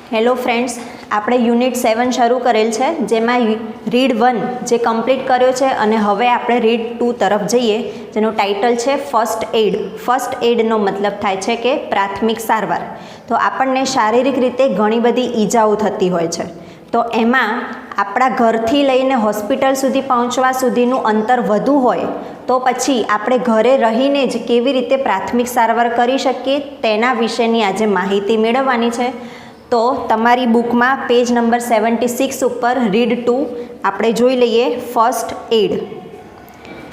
Hello friends, આપણે unit 7 શરૂ કરેલ છે, જેમાં રીડ 1 જે કમ્પ્લીટ કર્યો છે અને હવે આપણે રીડ 2 તરફ જઈએ, જેનું ટાઇટલ છે ફર્સ્ટ એડ. ફર્સ્ટ એડનો મતલબ થાય છે કે પ્રાથમિક સારવાર. તો આપણને શારીરિક રીતે ઘણી બધી ઈજાઓ થતી હોય છે, તો એમાં આપણા ઘરથી લઈને હોસ્પિટલ સુધી પહોંચવા સુધીનું અંતર વધુ હોય તો પછી આપણે ઘરે રહીને જ કેવી રીતે પ્રાથમિક સારવાર કરી શકીએ તેના વિશેની આજે માહિતી મેળવવાની છે. તો તમારી બુકમાં પેજ નંબર 76 ઉપર રીડ 2 આપણે જોઈ લઈએ first aid.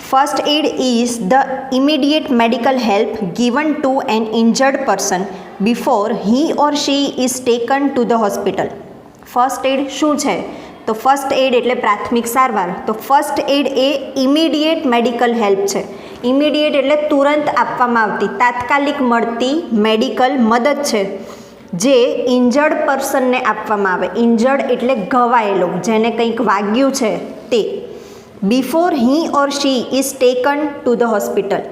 First aid is the immediate medical help given to an injured person before he or she is taken to the hospital. First aid શું છે? તો ફર્સ્ટ એડ એટલે પ્રાથમિક સારવાર. તો ફર્સ્ટ એડ એ ઇમિડિયેટ મેડિકલ હેલ્પ છે. Immediate એટલે તુરંત આપવામાં આવતી, તાત્કાલિક મળતી મેડિકલ મદદ છે જે ઇન્જર્ડ પર્સનને આપવામાં આવે. ઇન્જર્ડ એટલે ઘવાયેલો, જેને કંઈક વાગ્યું છે તે. Before he or she is taken to the hospital.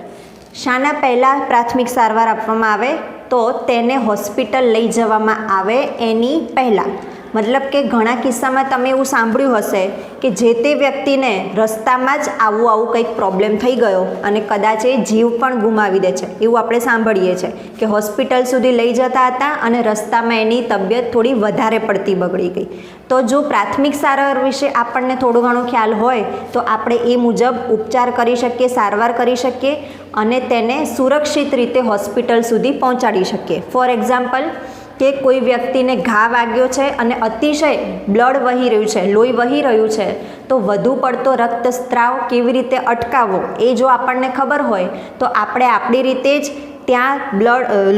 શાના પહેલાં પ્રાથમિક સારવાર આપવામાં આવે? તો તેને હોસ્પિટલ લઈ જવામાં આવે એની પહેલાં. મતલબ કે ઘણા કિસ્સામાં તમે એવું સાંભળ્યું હશે કે જે તે વ્યક્તિને રસ્તામાં જ આવું કંઈક પ્રોબ્લેમ થઈ ગયો અને કદાચ એ જીવ પણ ગુમાવી દે છે. એવું આપણે સાંભળીએ છીએ કે હોસ્પિટલ સુધી લઈ જતા હતા અને રસ્તામાં એની તબિયત થોડી વધારે પડતી બગડી ગઈ. તો જો પ્રાથમિક સારવાર વિશે આપણને થોડો ઘણો ખ્યાલ હોય તો આપણે એ મુજબ ઉપચાર કરી શકીએ, સારવાર કરી શકીએ અને તેને સુરક્ષિત રીતે હોસ્પિટલ સુધી પહોંચાડી શકીએ. ફોર એક્ઝામ્પલ, કે કોઈ વ્યક્તિને ઘા વાગ્યો છે અને અતિશય બ્લડ વહી રહ્યું છે, લોહી વહી રહ્યું છે, તો વધુ પડતો રક્તસ્રાવ કેવી રીતે અટકાવવો એ જો આપણને ખબર હોય તો આપણે આપણી રીતે જ ત્યાં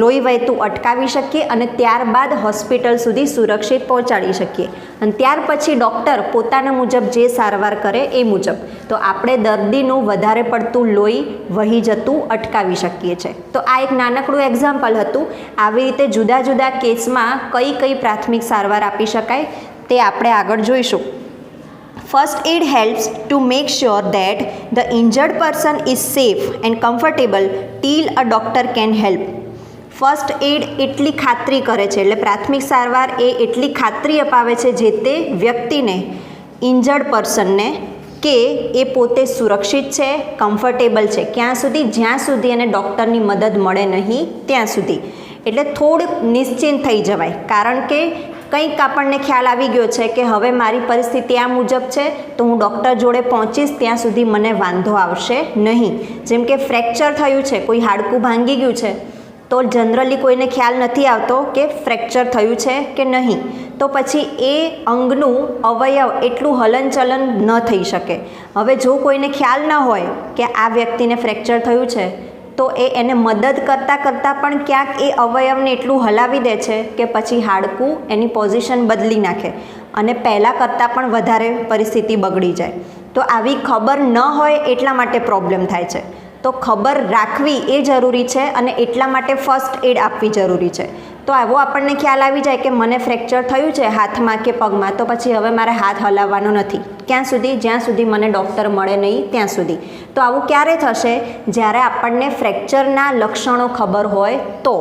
લોહી વહેતું અટકાવી શકીએ અને ત્યારબાદ હોસ્પિટલ સુધી સુરક્ષિત પહોંચાડી શકીએ. અને ત્યાર પછી ડૉક્ટર પોતાના મુજબ જે સારવાર કરે એ મુજબ તો આપણે દર્દીનું વધારે પડતું લોહી વહી જતું અટકાવી શકીએ છીએ. તો આ એક નાનકડું એક્ઝામ્પલ હતું. આવી રીતે જુદા જુદા કેસમાં કઈ પ્રાથમિક સારવાર આપી શકાય તે આપણે આગળ જોઈશું. First aid helps to make sure that the injured person is safe and comfortable till a doctor can help. First aid એટલી ખાતરી કરે છે, એટલે પ્રાથમિક સારવાર એ એટલી ખાતરી અપાવે છે જે તે વ્યક્તિને, ઇન્જર્ડ પર્સનને, કે એ પોતે સુરક્ષિત છે, કમ્ફર્ટેબલ છે. ક્યાં સુધી? જ્યાં સુધી એને ડૉક્ટરની મદદ મળે નહીં ત્યાં સુધી. એટલે થોડુંક નિશ્ચિંત થઈ જવાય, કારણ કે કંઈક આપણને ખ્યાલ આવી ગયો છે કે હવે મારી પરિસ્થિતિ આ મુજબ છે તો હું ડૉક્ટર જોડે પહોંચીશ ત્યાં સુધી મને વાંધો આવશે નહીં. જેમ કે ફ્રેક્ચર થયું છે, કોઈ હાડકું ભાંગી ગયું છે, તો જનરલી કોઈને ખ્યાલ નથી આવતો કે ફ્રેક્ચર થયું છે કે નહીં, તો પછી એ અંગનું અવયવ એટલું હલનચલન ન થઈ શકે. હવે જો કોઈને ખ્યાલ ન હોય કે આ વ્યક્તિને ફ્રેક્ચર થયું છે તો એને મદદ કરતાં પણ ક્યાંક એ અવયવને એટલું હલાવી દે છે કે પછી હાડકું એની પોઝિશન બદલી નાખે અને પહેલાં કરતાં પણ વધારે પરિસ્થિતિ બગડી જાય. તો આવી ખબર ન હોય એટલા માટે પ્રોબ્લેમ થાય છે. તો ખબર રાખવી એ જરૂરી છે અને એટલા માટે ફર્સ્ટ એડ આપવી જરૂરી છે. તો આવો આપણને ખ્યાલ આવી જાય કે મને ફ્રેક્ચર થયું છે હાથમાં કે પગમાં, તો પછી હવે મારે હાથ હલાવવાનો નથી. ક્યાં સુધી? જ્યાં સુધી મને ડૉક્ટર મળે નહીં ત્યાં સુધી. તો આવું ક્યારે થશે? જ્યારે આપણને ફ્રેક્ચરના લક્ષણો ખબર હોય તો.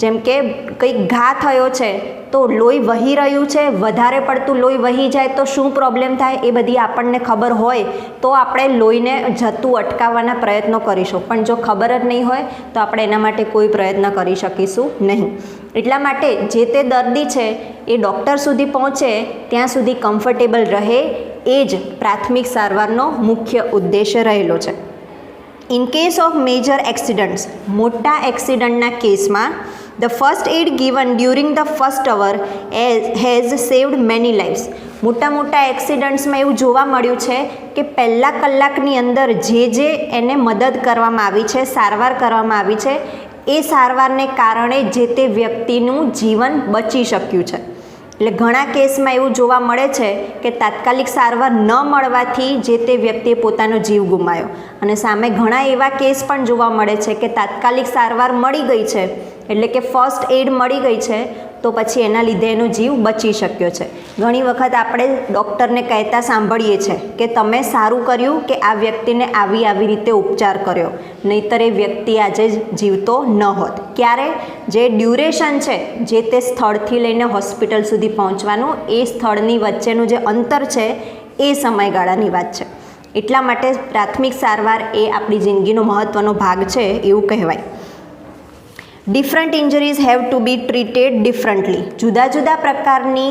જેમ કે કંઈક ઘા થયો છે તો લોહી વહી રહ્યું છે, વધારે પડતું લોહી વહી જાય તો શું પ્રોબ્લેમ થાય એ બધી આપણને ખબર હોય તો આપણે લોહીને જતું અટકાવવાના પ્રયત્નો કરીશું. પણ જો ખબર જ નહીં હોય તો આપણે એના માટે કોઈ પ્રયત્ન કરી શકીશું નહીં. એટલા માટે જે તે દર્દી છે એ ડૉક્ટર સુધી પહોંચે ત્યાં સુધી કમ્ફર્ટેબલ રહે એ જ પ્રાથમિક સારવારનો મુખ્ય ઉદ્દેશ્ય રહેલો છે. In case of major accidents, મોટા એક્સિડન્ટના કેસમાં The first aid given during the first hour has saved many lives. મોટા એક્સિડન્ટ્સમાં એવું જોવા મળ્યું છે કે પહેલા કલાકની અંદર જે એને મદદ કરવામાં આવી છે, સારવાર કરવામાં આવી છે, એ સારવારને કારણે જે તે વ્યક્તિનું જીવન બચી શક્યું છે. એટલે ઘણા કેસમાં એવું જોવા મળે છે કે તાત્કાલિક સારવાર ન મળવાથી જે તે વ્યક્તિએ પોતાનો જીવ ગુમાવ્યો, અને સામે ઘણા એવા કેસ પણ જોવા મળે છે કે તાત્કાલિક સારવાર મળી ગઈ છે, એટલે કે ફર્સ્ટ એડ મળી ગઈ છે, તો પછી એના લીધે એનો જીવ બચી શક્યો છે. ઘણી વખત આપણે ડૉક્ટરને કહેતા સાંભળીએ છીએ કે તમે સારું કર્યું કે આ વ્યક્તિને આવી રીતે ઉપચાર કર્યો, નહીંતર એ વ્યક્તિ આજે જીવતો ન હોત. ક્યારે? જે ડ્યુરેશન છે જે તે સ્થળથી લઈને હોસ્પિટલ સુધી પહોંચવાનું, એ સ્થળની વચ્ચેનું જે અંતર છે એ સમયગાળાની વાત છે. એટલા માટે પ્રાથમિક સારવાર એ આપણી જિંદગીનો મહત્ત્વનો ભાગ છે એવું કહેવાય. Different injuries have to be treated differently. જુદા જુદા પ્રકારની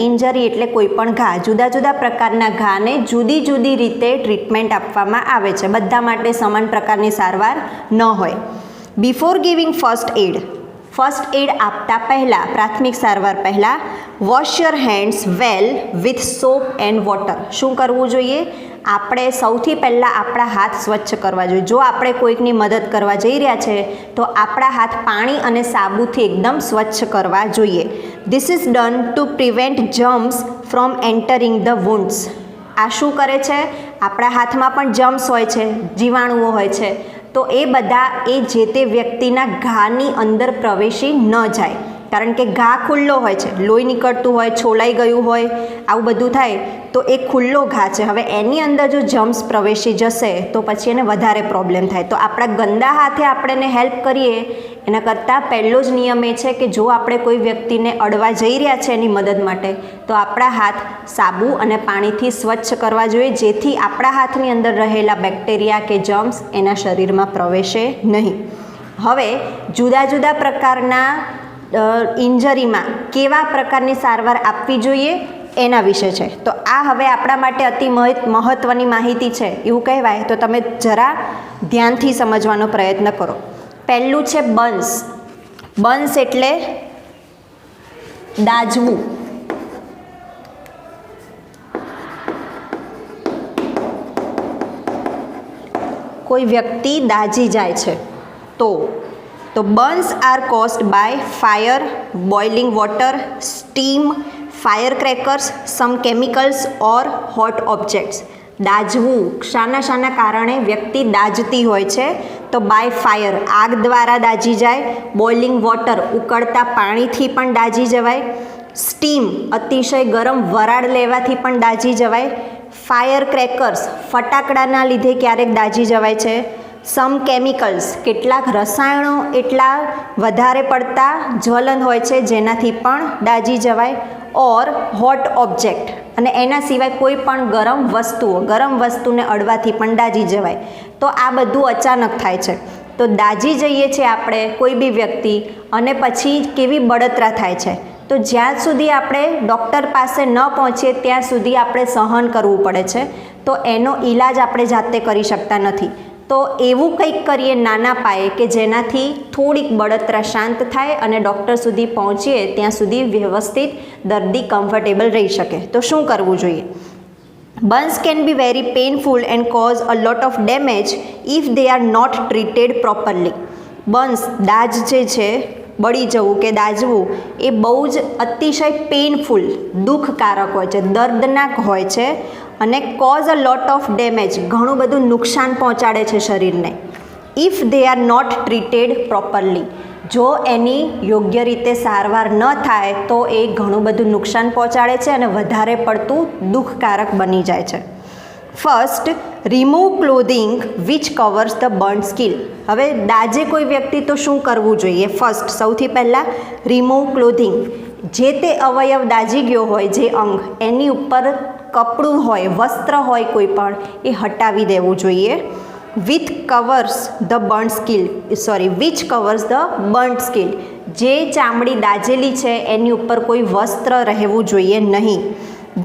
ઇન્જરી એટલે કોઈ પણ ઘા, જુદા જુદા પ્રકારના ઘાને જુદી જુદી રીતે ટ્રીટમેન્ટ આપવામાં આવે છે. બધા માટે સમાન પ્રકારની સારવાર ન હોય. બિફોર ગિવિંગ ફર્સ્ટ એડ આપતા પહેલાં, પ્રાથમિક સારવાર પહેલાં, wash your hands well with soap and water. શું કરવું જોઈએ? આપણે સૌથી પહેલાં આપણા હાથ સ્વચ્છ કરવા જોઈએ. જો આપણે કોઈકની મદદ કરવા જઈ રહ્યા છે તો આપણા હાથ પાણી અને સાબુથી એકદમ સ્વચ્છ કરવા જોઈએ. This is done to prevent germs from entering the wounds. આ શું કરે છે? આપણા હાથમાં પણ જર્મ્સ હોય છે, જીવાણુઓ હોય છે, તો એ બધા એ જે તે વ્યક્તિના ઘાની અંદર પ્રવેશી ન જાય. કારણ કે ઘા ખુલ્લો હોય છે, લોહી નીકળતું હોય, છોલાઈ ગયું હોય, આવું બધું થાય તો એ ખુલ્લો ઘા છે. હવે એની અંદર જો જર્મ્સ પ્રવેશી જશે તો પછી એને વધારે પ્રોબ્લેમ થાય. તો આપણા ગંદા હાથે આપણે એને હેલ્પ કરીએ એના કરતાં પહેલો જ નિયમ એ છે કે જો આપણે કોઈ વ્યક્તિને અડવા જઈ રહ્યા છે એની મદદ માટે, તો આપણા હાથ સાબુ અને પાણીથી સ્વચ્છ કરવા જોઈએ, જેથી આપણા હાથની અંદર રહેલા બેક્ટેરિયા કે જર્મ્સ એના શરીરમાં પ્રવેશે નહીં. હવે જુદા જુદા પ્રકારના ઇન્જરીમાં કેવા પ્રકારની સારવાર આપવી જોઈએ એના વિશે છે. તો આ હવે આપણા માટે અતિ મહત્ત્વની માહિતી છે એવું કહેવાય. તો તમે જરા ધ્યાનથી સમજવાનો પ્રયત્ન કરો. પહેલું છે બર્ન્સ. બર્ન્સ એટલે દાઝવું. કોઈ વ્યક્તિ દાઝી જાય છે તો burns are caused by fire, boiling water, steam, fire crackers, some chemicals or hot objects. દાઝવું શાના કારણે વ્યક્તિ દાઝતી હોય છે? તો બાય ફાયર, આગ દ્વારા દાઝી જાય. બોઇલિંગ વોટર, ઉકળતા પાણીથી પણ દાઝી જવાય. સ્ટીમ, અતિશય ગરમ વરાળ લેવાથી પણ દાઝી જવાય. ફાયર ક્રેકર્સ, ફટાકડાના લીધે ક્યારેક દાઝી જવાય છે. સમ કેમિકલ્સ, કેટલાક રસાયણો એટલા વધારે પડતા જ્વલન હોય છે જેનાથી પણ દાઝી જવાય. ઓર હોટ ઓબ્જેક્ટ, અને એના સિવાય કોઈ પણ ગરમ વસ્તુને અડવાથી પણ દાઝી જવાય. તો આ બધું અચાનક થાય છે. તો દાઝી જઈએ છીએ આપણે કોઈ બી વ્યક્તિ, અને પછી કેવી બળતરા થાય છે. તો જ્યાં સુધી આપણે ડૉક્ટર પાસે ન પહોંચીએ ત્યાં સુધી આપણે સહન કરવું પડે છે. તો એનો ઈલાજ આપણે જાતે કરી શકતા નથી. તો એવું કંઈક કરીએ નાના પાયે કે જેનાથી થોડીક બળતરા શાંત થાય અને ડૉક્ટર સુધી પહોંચીએ ત્યાં સુધી વ્યવસ્થિત દર્દી કમ્ફર્ટેબલ રહી શકે. તો શું કરવું જોઈએ? Burns can be very painful and cause a lot of damage if they are not treated properly. Burns, દાઝ જે છે, બળી જવું કે દાઝવું, એ બહુ જ અતિશય પેઇનફુલ, દુઃખકારક હોય છે, દર્દનાક હોય છે, અને cause a lot of damage, ઘણું બધું નુકસાન પહોંચાડે છે શરીરને. If they are not treated properly, જો એની યોગ્ય રીતે સારવાર ન થાય તો એ ઘણું બધું નુકસાન પહોંચાડે છે અને વધારે પડતું દુઃખકારક બની જાય છે. First, remove clothing which covers the burn skin. હવે દાઝે કોઈ વ્યક્તિ તો શું કરવું જોઈએ? ફર્સ્ટ, સૌથી પહેલાં રિમૂવ ક્લોધિંગ. જે તે અવયવ દાઝી ગયો હોય, જે અંગ, એની ઉપર કપડું હોય, વસ્ત્ર હોય કોઈ પણ, એ હટાવી દેવું જોઈએ. Which covers the બર્ન્ટ skin. જે ચામડી દાઝેલી છે એની ઉપર કોઈ વસ્ત્ર રહેવું જોઈએ નહીં.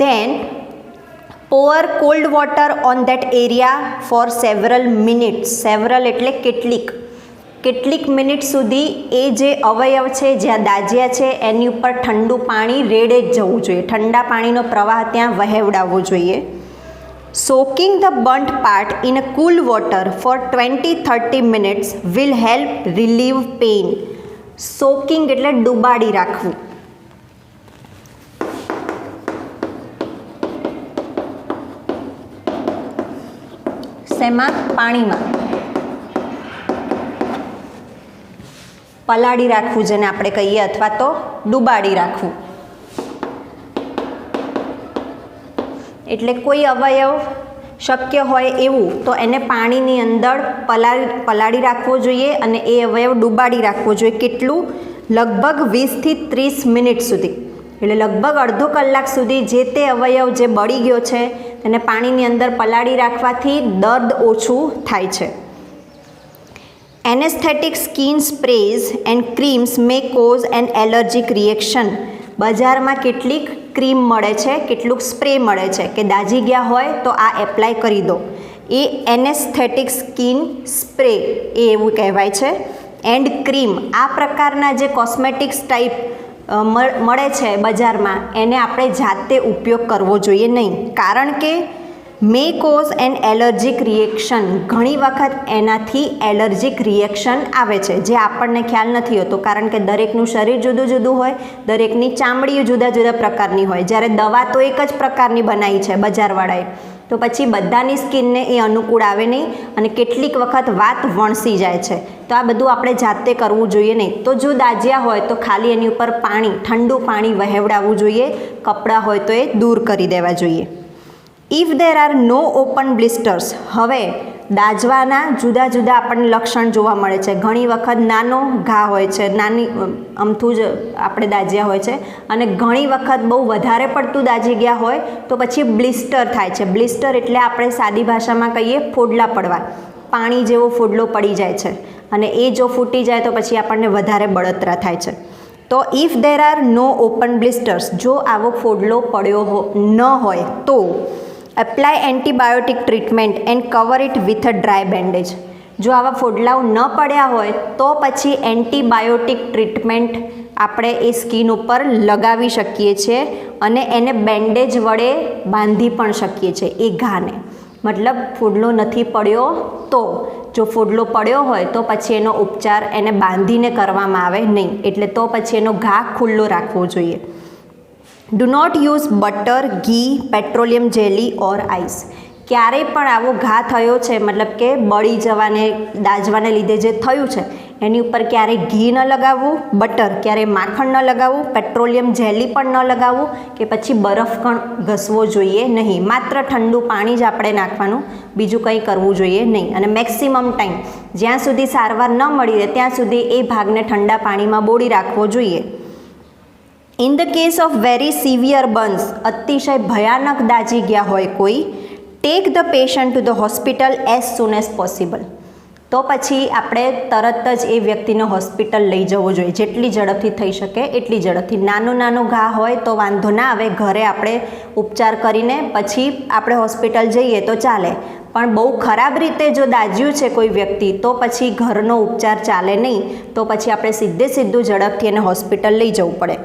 Then pour cold water on that area for several minutes. Several એટલે કેટલીક મિનિટ સુધી એ જે અવયવ છે જ્યાં દાઝ્યા છે એની ઉપર ઠંડુ પાણી રેડે જ જવું જોઈએ. ઠંડા પાણીનો પ્રવાહ ત્યાં વહેવડાવવો જોઈએ. Soaking the burnt part in a cool water for 20-30 minutes will help relieve pain. Soaking એટલે ડુબાડી રાખવું. શેમાં? પાણીમાં પલાળી રાખવું જેને આપણે કહીએ, અથવા તો ડુબાડી રાખવું. એટલે કોઈ અવયવ શક્ય હોય એવું તો એને પાણીની અંદર પલાળી રાખવો જોઈએ અને એ અવયવ ડૂબાડી રાખવો જોઈએ. કેટલું? લગભગ 20થી 30 મિનિટ સુધી. એટલે લગભગ અડધો કલાક સુધી જે તે અવયવ જે બળી ગયો છે તેને પાણીની અંદર પલાળી રાખવાથી દર્દ ઓછું થાય છે. Anaesthetic skin sprays and creams may cause an allergic reaction. બજારમાં કેટલીક ક્રીમ મળે છે, કેટલુંક સ્પ્રે મળે છે કે દાઝી ગયા હોય તો આ એપ્લાય કરી દો. એ એનેસ્થેટિક સ્કિન સ્પ્રે એ એવું કહેવાય છે. એન્ડ ક્રીમ, આ પ્રકારના જે કોસ્મેટિક્સ ટાઈપ મળે છે બજારમાં એને આપણે જાતે ઉપયોગ કરવો જોઈએ નહીં, કારણ કે મે કોઝ એન એલર્જીક રિએક્શન. ઘણી વખત એનાથી એલર્જીક રિએક્શન આવે છે જે આપણને ખ્યાલ નથી હોતો, કારણ કે દરેકનું શરીર જુદું જુદું હોય, દરેકની ચામડી જુદા જુદા પ્રકારની હોય. જ્યારે દવા તો એક જ પ્રકારની બનાવી છે બજારવાળાએ, તો પછી બધાની સ્કિનને એ અનુકૂળ આવે નહીં અને કેટલીક વખત વાત વણસી જાય છે. તો આ બધું આપણે જાતે કરવું જોઈએ નહીં. તો જો દાજ્યા હોય તો ખાલી એની ઉપર પાણી, ઠંડુ પાણી વહેવડાવવું જોઈએ. કપડાં હોય તો એ દૂર કરી દેવા જોઈએ. If there are no open blisters. હવે દાજવાના જુદા જુદા આપણને લક્ષણ જોવા મળે છે. ઘણી વખત નાનો ઘા હોય છે, નાની અમથું જ આપણે દાજ્યા હોય છે, અને ઘણી વખત બહુ વધારે પડતું દાજી ગયા હોય તો પછી બ્લિસ્ટર થાય છે. બ્લિસ્ટર એટલે આપણે સાદી ભાષામાં કહીએ ફોડલા પડવા. પાણી જેવો ફોડલો પડી જાય છે અને એ જો ફૂટી જાય તો પછી આપણને વધારે બળતરા થાય છે. તો if there are no open blisters, જો આવો ફોડલો પડ્યો ન હોય તો apply antibiotic treatment and cover it with a dry bandage. જો આવા ફોડલાઓ ન પડ્યા હોય તો પછી એન્ટીબાયોટિક ટ્રીટમેન્ટ આપણે એ સ્કિન ઉપર લગાવી શકીએ છીએ અને એને બેન્ડેજ વડે બાંધી પણ શકીએ છીએ એ ઘાને. મતલબ ફોડલો નથી પડ્યો તો, જો ફોડલો પડ્યો હોય તો પછી એનો ઉપચાર એને બાંધીને કરવામાં આવે નહીં, એટલે તો પછી એનો ઘા ખુલ્લો રાખવો જોઈએ. ડુ નોટ યુઝ બટર, ઘી, પેટ્રોલિયમ જેલી ઓર આઈસ. ક્યારેય પણ આવો ઘા થયો છે, મતલબ કે બળી જવાને દાજવાને લીધે જે થયું છે એની ઉપર ક્યારેય ઘી ન લગાવવું, બટર ક્યારેય માખણ ન લગાવવું, પેટ્રોલિયમ જેલી પણ ન લગાવવું કે પછી બરફ પણ ઘસવો જોઈએ નહીં. માત્ર ઠંડુ પાણી જ આપણે નાખવાનું, બીજું કંઈ કરવું જોઈએ નહીં. અને મેક્સિમમ ટાઈમ જ્યાં સુધી સારવાર ન મળી રહે ત્યાં સુધી એ ભાગને ઠંડા પાણીમાં બોળી રાખવો જોઈએ. In the case of very severe burns, અતિશય ભયાનક દાજી ગયા હોય કોઈ, tech the patient to the hospital as soon as possible. તો પછી આપણે તરત જ એ વ્યક્તિને હોસ્પિટલ લઈ જવો જોઈએ, જેટલી ઝડપથી થઈ શકે એટલી ઝડપથી. નાનો ઘા હોય તો વાંધો ના આવે, ઘરે આપણે ઉપચાર કરીને પછી આપણે હોસ્પિટલ જઈએ તો ચાલે. પણ બહુ ખરાબ રીતે જો દાજ્યું છે કોઈ વ્યક્તિ તો પછી ઘરનો ઉપચાર ચાલે નહીં, તો પછી આપણે સીધું ઝડપથી એને હોસ્પિટલ લઈ જવું પડે.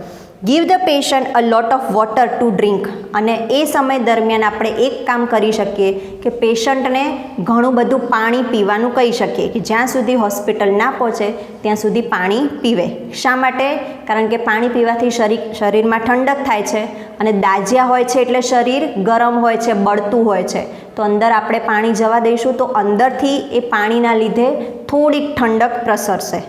Give the patient a lot of water two drink. અને એ સમય દરમિયાન આપણે એક કામ કરી શકીએ કે પેશન્ટને ઘણું બધું પાણી પીવાનું કહી શકીએ કે જ્યાં સુધી હોસ્પિટલ ના પહોંચે ત્યાં સુધી પાણી પીવે. શા માટે? કારણ કે પાણી પીવાથી શરીરમાં ઠંડક થાય છે અને દાજ્યા હોય છે એટલે શરીર ગરમ હોય છે, બળતું હોય છે. તો અંદર આપણે પાણી જવા દઈશું તો અંદરથી એ પાણીના લીધે થોડીક ઠંડક પ્રસરશે,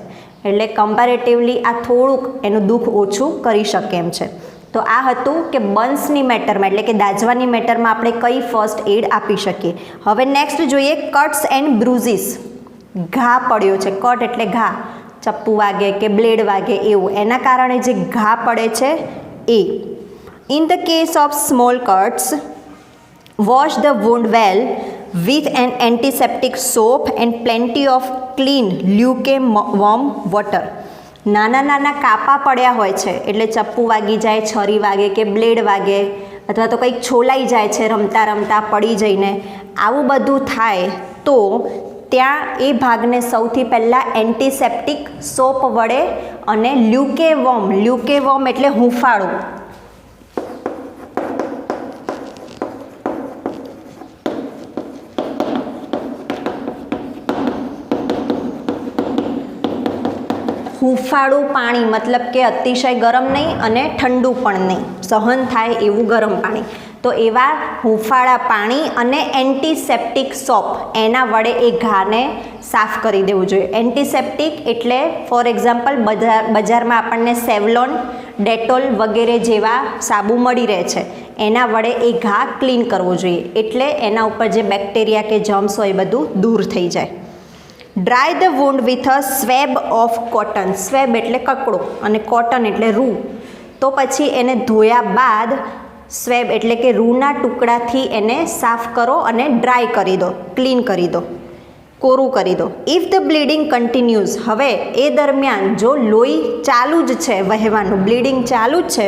એટલે કમ્પેરેટિવલી આ થોડુંક એનું દુઃખ ઓછું કરી શકે એમ છે. તો આ હતું કે બર્ન્સની મેટરમાં, એટલે કે દાજવાની મેટરમાં આપણે કઈ ફર્સ્ટ એડ આપી શકીએ. હવે નેક્સ્ટ જોઈએ કટ્સ એન્ડ બ્રુઝીસ. ઘા પડ્યો છે, કટ એટલે ઘા, ચપ્પુ વાગે કે બ્લેડ વાગે એવું, એના કારણે જે ઘા પડે છે એ. In the case of small cuts, wash the wound well with an antiseptic soap and plenty of clean lukewarm water. નાના કાપા પડ્યા હોય છે, એટલે ચપ્પુ વાગી જાય, છરી વાગે કે બ્લેડ વાગે, અથવા તો કંઈક છોલાઈ જાય છે રમતા રમતા પડી જઈને, આવું બધું થાય તો ત્યાં એ ભાગને સૌથી પહેલાં એન્ટીસેપ્ટિક સોપ વડે અને લ્યુકેવોર્મ એટલે હૂંફાળું, હૂંફાળું પાણી, મતલબ કે અતિશય ગરમ નહીં અને ઠંડુ પણ નહીં, સહન થાય એવું ગરમ પાણી. તો એવા હૂંફાળા પાણી અને એન્ટીસેપ્ટિક સોપ એના વડે એ ઘાને સાફ કરી દેવું જોઈએ. એન્ટીસેપ્ટિક એટલે ફોર એક્ઝામ્પલ બજારમાં આપણને સેવલોન ડેટોલ વગેરે જેવા સાબુ મળી રહે છે એના વડે એ ઘા ક્લીન કરવો જોઈએ, એટલે એના ઉપર જે બેક્ટેરિયા કે જર્મ્સ હોય એ બધું દૂર થઈ જાય. Dry the wound with a swab of cotton. Swab એટલે કકડો અને કોટન એટલે રૂ. તો પછી એને ધોયા બાદ સ્વેબ એટલે કે રૂના ટુકડાથી એને સાફ કરો અને ડ્રાય કરી દો, ક્લીન કરી દો, કોરું કરી દો. If the bleeding continues. હવે એ દરમિયાન જો લોહી ચાલુ જ છે વહેવાનું, બ્લીડિંગ ચાલુ જ છે,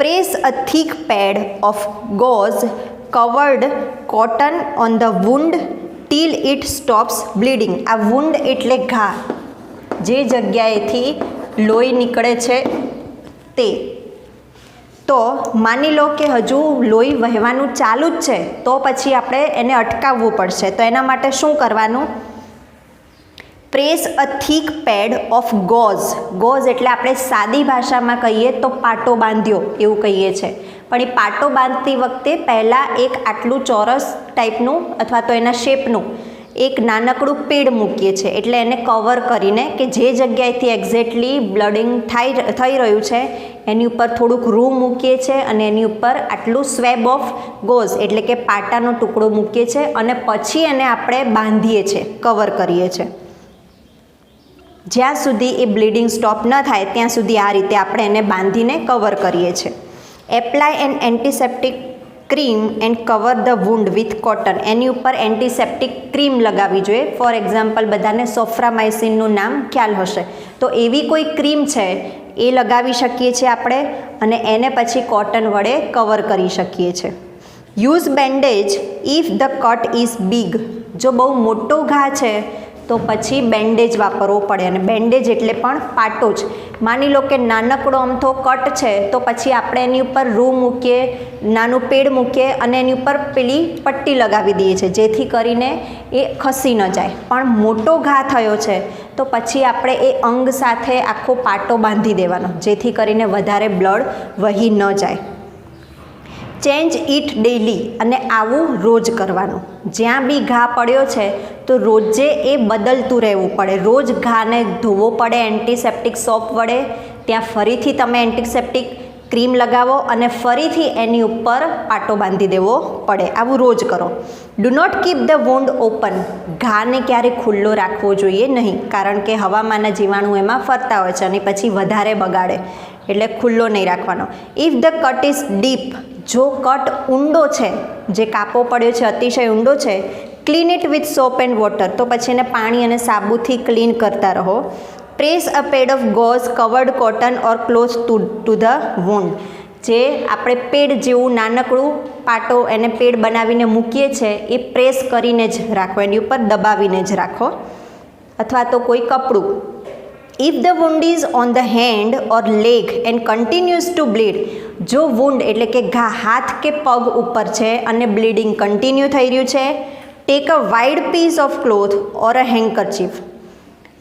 press a thick pad of gauze covered cotton on the wound till it stops bleeding. આ વુન્ડ એટલે ઘા, જે જગ્યાએથી લોહી નીકળે છે તે. તો માની લો કે હજુ લોહી વહેવાનું ચાલુ જ છે, તો પછી આપણે એને અટકાવવું પડશે. તો એના માટે શું કરવાનું? Press a thick pad of gauze. Gauze એટલે આપણે સાદી ભાષામાં કહીએ તો પાટો બાંધ્યો એવું કહીએ છીએ, પણ એ પાટો બાંધતી વખતે પહેલાં એક આટલું ચોરસ ટાઈપનું અથવા તો એના શેપનું એક નાનકડું પેડ મૂકીએ છીએ, એટલે એને કવર કરીને કે જે જગ્યાએથી એક્ઝેક્ટલી બ્લડિંગ થઈ રહ્યું છે એની ઉપર થોડુંક રૂ મૂકીએ છીએ અને એની ઉપર આટલું સ્વેબ ઓફ ગોઝ એટલે કે પાટાનો ટુકડો મૂકીએ છીએ અને પછી એને આપણે બાંધીએ છીએ, કવર કરીએ છીએ. જ્યાં સુધી એ બ્લીડિંગ સ્ટોપ ન થાય ત્યાં સુધી આ રીતે આપણે એને બાંધીને કવર કરીએ છીએ. Apply an antiseptic cream and cover the wound with cotton. એની ઉપર એન્ટીસેપ્ટિક ક્રીમ લગાવવી જોઈએ. ફોર એક્ઝામ્પલ બધાને સોફ્રામાઇસિનનું નામ ખ્યાલ હશે, તો એવી કોઈ ક્રીમ છે એ લગાવી શકીએ છીએ આપણે અને એને પછી કોટન વડે કવર કરી શકીએ છીએ. Use bandage if the cut is big. જો બહુ મોટો ઘા છે તો પછી બેન્ડેજ વાપરવો પડે, અને બેન્ડેજ એટલે પણ પાટો જ. માની લો કે નાનકડો અમથો કટ છે તો પછી આપણે એની ઉપર રૂ મૂકીએ, નાનું પેડ મૂકીએ અને એની ઉપર પેલી પટ્ટી લગાવી દઈએ છીએ જેથી કરીને એ ખસી ન જાય. પણ મોટો ઘા થયો છે તો પછી આપણે એ અંગ સાથે આખો પાટો બાંધી દેવાનો જેથી કરીને વધારે બ્લડ વહી ન જાય. Change it daily. અને આવું રોજ કરવાનું. જ્યાં બી ઘા પડ્યો છે તો રોજે એ બદલતું રહેવું પડે. રોજ ઘાને ધોવો પડે એન્ટીસેપ્ટિક સોપ વડે, ત્યાં ફરીથી તમે એન્ટીસેપ્ટિક ક્રીમ લગાવો અને ફરીથી એની ઉપર પાટો બાંધી દેવો પડે. આવું રોજ કરો. Do not keep the wound open. ઘાને ક્યારે ખુલ્લો રાખવો જોઈએ નહીં, કારણ કે હવામાંના જીવાણુ એમાં ફરતા હોય છે અને પછી વધારે બગાડે, એટલે ખુલ્લો નહીં રાખવાનો. If the cut is deep. જો કટ ઊંડો છે, જે કાપો પડ્યો છે અતિશય ઊંડો છે, clean it with soap and water. તો પછી એને પાણી અને સાબુથી ક્લીન કરતા રહો. Press a pad of gauze covered cotton or close to the wound. જે આપણે પેડ જેવું નાનકડું પાટો એને પેડ બનાવીને મૂકીએ છીએ એ પ્રેસ કરીને જ રાખો, એની ઉપર દબાવીને જ રાખો અથવા તો કોઈ કપડું. If the wound is on the hand or leg and continues to bleed. જો વુન્ડ એટલે કે ઘા હાથ કે પગ ઉપર છે અને બ્લીડિંગ કન્ટિન્યુ થઈ રહ્યું છે, take a wide piece of cloth or a handkerchief.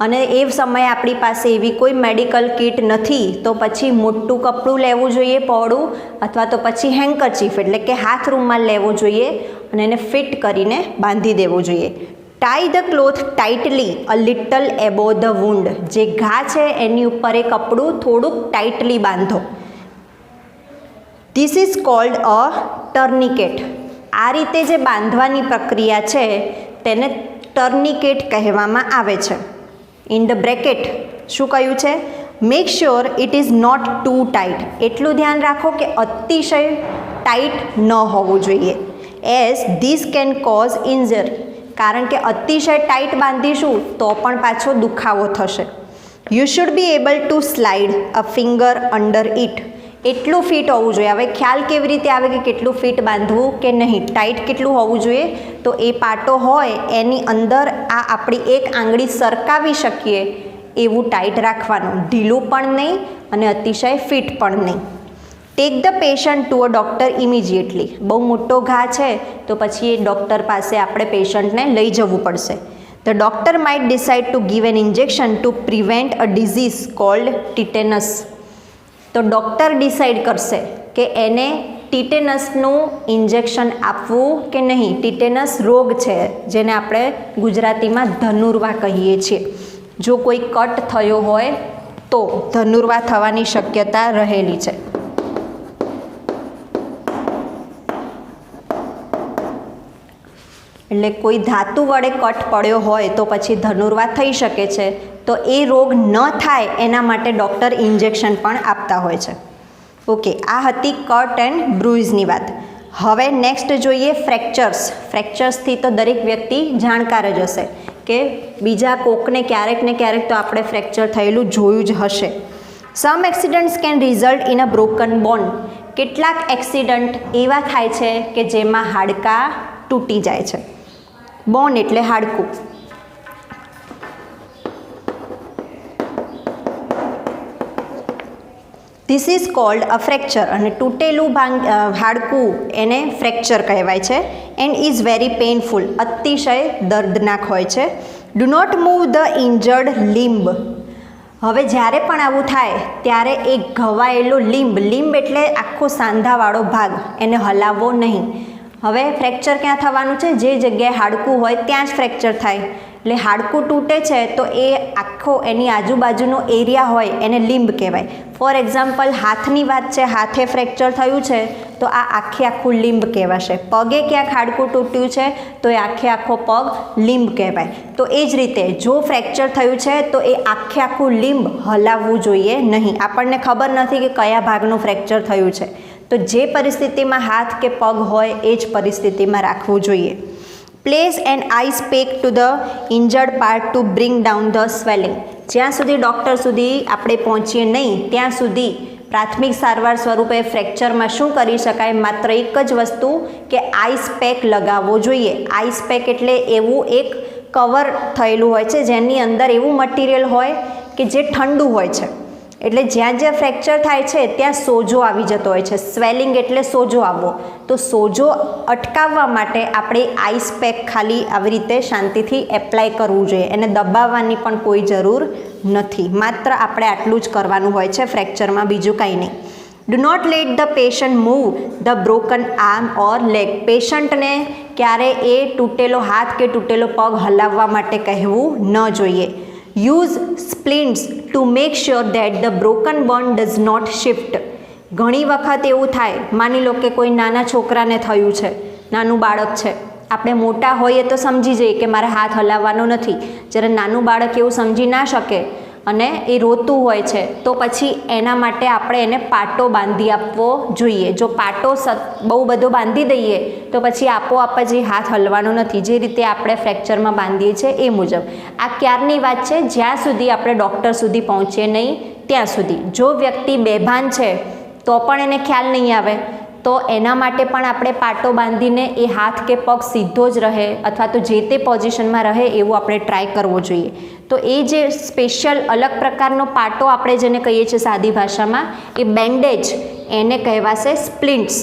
અને એ સમયે આપણી પાસે એવી કોઈ મેડિકલ કિટ નથી તો પછી મોટું કપડું લેવું જોઈએ પહોળું, અથવા તો પછી હેન્કરચીફ એટલે કે હાથ રૂમાલ લેવો જોઈએ અને એને ફિટ કરીને બાંધી દેવો જોઈએ. Tie the cloth tightly a little એબો the wound. જે ઘા છે એની ઉપર એ કપડું થોડુંક ટાઇટલી બાંધો. This is called a tourniquet. આ રીતે જે બાંધવાની પ્રક્રિયા છે તેને ટર્નિકેટ કહેવામાં આવે છે. ઇન ધ બ્રેકેટ શું કહ્યું છે? Make sure it is not too tight. એટલું ધ્યાન રાખો કે અતિશય ટાઈટ ન હોવું જોઈએ. As this can cause injury. કારણ કે અતિશય ટાઈટ બાંધીશું તો પણ પાછો દુખાવો થશે. You should be able to slide a finger under it. એટલું ફિટ હોવું જોઈએ. હવે ખ્યાલ કેવી રીતે આવે કે કેટલું ફિટ બાંધવું કે નહીં, ટાઈટ કેટલું હોવું જોઈએ? તો એ પાટો હોય એની અંદર આ આપણી એક આંગળી સરકાવી શકીએ એવું ટાઈટ રાખવાનું, ઢીલું પણ નહીં અને અતિશય ફિટ પણ નહીં. Tech the patient to a doctor immediately. બહુ મોટો ઘા છે તો પછી એ ડૉક્ટર પાસે આપણે પેશન્ટને લઈ જવું પડશે. The doctor might decide to give an injection to prevent a disease called tetanus. તો ડૉક્ટર ડિસાઇડ કરશે કે એને ટીટેનસનું ઇન્જેક્શન આપવું કે નહીં. ટીટેનસ રોગ છે જેને આપણે ગુજરાતીમાં ધનુર્વા કહીએ છીએ. જો કોઈ કટ થયો હોય તો ધનુર્વા થવાની શક્યતા રહેલી છે. એટલે કોઈ ધાતુ વડે કટ પડ્યો હોય તો પછી ધનુર્વા થઈ શકે છે. તો એ રોગ ન થાય એના માટે ડૉક્ટર ઇન્જેક્શન પણ આપતા હોય છે. ઓકે, આ હતી કટ એન્ડ બ્રુઇઝની વાત. હવે નેક્સ્ટ જોઈએ ફ્રેક્ચર્સ. ફ્રેક્ચર્સથી તો દરેક વ્યક્તિ જાણકાર જ હશે કે બીજા કોકને ક્યારેક ને ક્યારેક તો આપણે ફ્રેક્ચર થયેલું જોયું જ હશે. Some accidents can result in a broken bone. કેટલાક એક્સિડન્ટ એવા થાય છે કે જેમાં હાડકાં તૂટી જાય છે. બોન એટલે હાડકું. This is called a fracture. અને તૂટેલું હાડકું એને ફ્રેક્ચર કહેવાય છે. And is very painful. અતિશય દર્દનાક હોય છે. Do not move the injured limb. હવે જ્યારે પણ આવું થાય ત્યારે એ ઘવાયેલો લિમ્બ એટલે આખો સાંધાવાળો ભાગ, એને હલાવવો નહીં. હવે ફ્રેક્ચર ક્યાં થવાનું છે? જે જગ્યાએ હાડકું હોય ત્યાં જ ફ્રેક્ચર થાય. એટલે હાડકું તૂટે છે તો એ આખો એની આજુબાજુનો એરિયા હોય એને લિમ્બ કહેવાય. ફોર એક્ઝામ્પલ, હાથની વાત છે, હાથે ફ્રેક્ચર થયું છે તો આ આખું લિમ્બ કહેવાશે. પગે ક્યાંક હાડકું તૂટ્યું છે તો એ આખો પગ લિમ્બ કહેવાય. તો એ જ રીતે જો ફ્રેક્ચર થયું છે તો એ આખું લિમ્બ હલાવવું જોઈએ નહીં. આપણને ખબર નથી કે કયા ભાગનું ફ્રેક્ચર થયું છે, તો જે પરિસ્થિતિમાં હાથ કે પગ હોય એ જ પરિસ્થિતિમાં રાખવું જોઈએ. Place an ice pack to the injured part to bring down the swelling. જ્યાં સુધી ડૉક્ટર સુધી આપણે પહોંચીએ નહીં ત્યાં સુધી પ્રાથમિક સારવાર સ્વરૂપે ફ્રેક્ચરમાં શું કરી શકાય? માત્ર એક જ વસ્તુ કે આઈસ પેક લગાવવો જોઈએ. આઈસ પેક એટલે એવું એક કવર થયેલું હોય છે જેની અંદર એવું મટીરિયલ હોય કે જે ઠંડુ હોય છે. એટલે જ્યાં જ્યાં ફ્રેક્ચર થાય છે ત્યાં સોજો આવી જતો હોય છે. સ્વેલિંગ એટલે સોજો આવવો. તો સોજો અટકાવવા માટે આપણે આઈસ પેક ખાલી આવી રીતે શાંતિથી એપ્લાય કરવું જોઈએ. એને દબાવવાની પણ કોઈ જરૂર નથી. માત્ર આપણે આટલું જ કરવાનું હોય છે ફ્રેક્ચરમાં, બીજું કાંઈ નહીં. Do not let the patient move the broken arm or leg. પેશન્ટને ક્યારે એ તૂટેલો હાથ કે તૂટેલો પગ હલાવવા માટે કહેવું ન જોઈએ. Use splints to make sure that the broken bone does not shift. ઘણી વખત એવું થાય, માની લો કે કોઈ નાના છોકરાને થયું છે, નાનું બાળક છે. આપણે મોટા હોઈએ તો સમજી જઈએ કે મારે હાથ હલાવવાનો નથી. જ્યારે નાનું બાળક એવું સમજી ના શકે અને એ રોતું હોય છે તો પછી એના માટે આપણે એને પાટો બાંધી આપવો જોઈએ. જો પાટો બહુ બધો બાંધી દઈએ તો પછી આપોઆપ જ એ હાથ હલવાનો નથી, જે રીતે આપણે ફ્રેક્ચરમાં બાંધીએ છીએ એ મુજબ. આ ક્યારની વાત છે? જ્યાં સુધી આપણે ડૉક્ટર સુધી પહોંચીએ નહીં ત્યાં સુધી. જો વ્યક્તિ બેભાન છે તો પણ એને ખ્યાલ નહીં આવે તો એના માટે પણ આપણે પાટો બાંધીને એ હાથ કે પગ સીધો જ રહે અથવા તો જે તે પોઝિશનમાં રહે એવું આપણે ટ્રાય કરવો જોઈએ. તો એ જે સ્પેશિયલ અલગ પ્રકારનો પાટો આપણે જેને કહીએ છીએ સાદી ભાષામાં, એ બેન્ડેજ એને કહેવાશે સ્પ્લિન્ટ્સ.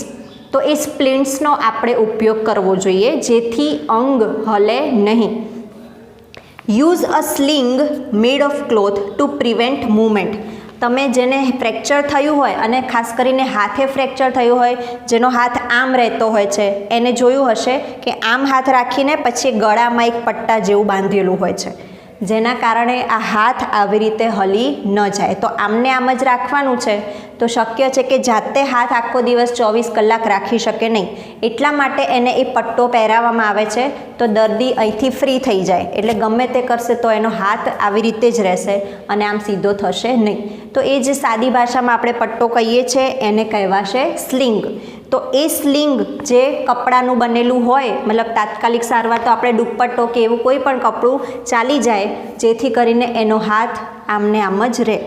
તો એ સ્પ્લિન્ટ્સનો આપણે ઉપયોગ કરવો જોઈએ જેથી અંગ હલે નહીં. Use a sling made of cloth two prevent movement. તમે જેને ફ્રેક્ચર થયું હોય અને ખાસ કરીને હાથે ફ્રેક્ચર થયું હોય, જેનો હાથ આમ રહેતો હોય છે, એને જોયું હશે કે આમ હાથ રાખીને પછી ગળામાં એક પટ્ટા જેવું બાંધેલું હોય છે, જેના કારણે આ હાથ આવી રીતે હલી ન જાય. તો આમને આમ જ રાખવાનું છે તો શક્ય છે કે જાતે હાથ આખો દિવસ 24 કલાક રાખી શકે નહીં. એટલા માટે એને એ પટ્ટો પહેરાવવામાં આવે છે તો દર્દી અહીંથી ફ્રી થઈ જાય. એટલે ગમે તે કરશે તો એનો હાથ આવી રીતે જ રહેશે અને આમ સીધો થશે નહીં. તો એ જે સાદી ભાષામાં આપણે પટ્ટો કહીએ છીએ એને કહેવાશે સ્લિંગ. તો એ સ્લિંગ જે કપડાનું બનેલું હોય, મતલબ તાત્કાલિક સારવાર તો આપણે દુપટ્ટો કે એવું કોઈ પણ કપડું ચાલી જાય જેથી કરીને એનો હાથ આમને આમ જ રહે.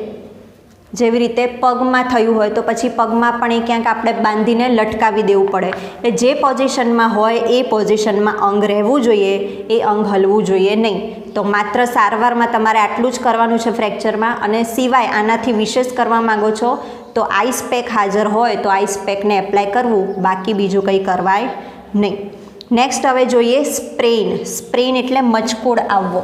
જેવી રીતે પગમાં થયું હોય તો પછી પગમાં પણ એ ક્યાંક આપણે બાંધીને લટકાવી દેવું પડે. એટલે જે પોઝિશનમાં હોય એ પોઝિશનમાં અંગ રહેવું જોઈએ, એ અંગ હલવું જોઈએ નહીં. તો માત્ર સારવારમાં તમારે આટલું જ કરવાનું છે ફ્રેક્ચરમાં. અને સિવાય આનાથી વિશેષ કરવા માગો છો તો આઈસ પેક હાજર હોય તો આઈસ પેકને એપ્લાય કરવું, બાકી બીજું કંઈ કરવાય નહીં. નેક્સ્ટ હવે જોઈએ સ્પ્રેઇન. સ્પ્રેઇન એટલે મચકોડ આવવો.